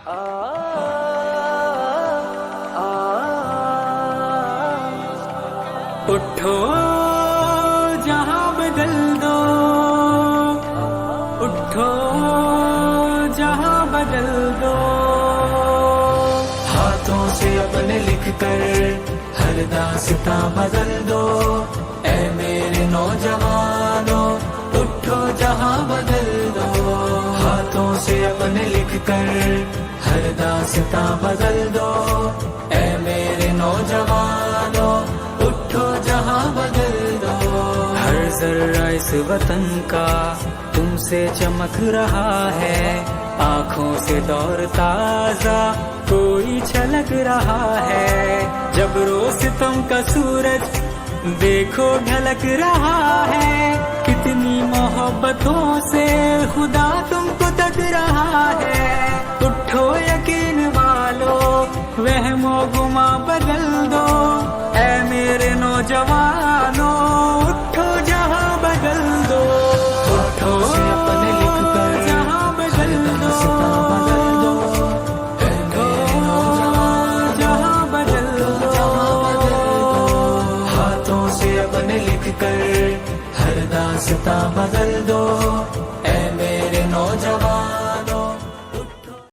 اٹھو جہاں بدل دو، اٹھو جہاں بدل دو، ہاتھوں سے اپنے لکھ کر ہر داستاں بدل دو، اے میرے نوجوانوں اٹھو جہاں بدل دو، ہاتھوں سے اپنے لکھ کر ہر داستاں بدل دو، اے میرے نوجوانوں اٹھو جہاں بدل دو، ہر ذرہ اس وطن کا تم سے چمک رہا ہے، آنکھوں سے دور تازہ کوئی چھلک رہا ہے، جب روز ستم کا سورج دیکھو ڈھلک رہا ہے، کتنی محبتوں سے خدا تم کو تک رہا ہے، اٹھو یقین والو وہم و گما بدل دو، اے میرے نوجوانوں اٹھو جہاں بدل دو، اٹھو اپنے لکھ کر جہاں بدل دو، جہاں بدل دو، ہاتھوں سے اپنے لکھ کر ہر داستاں بدل دو، اے میرے نوجوان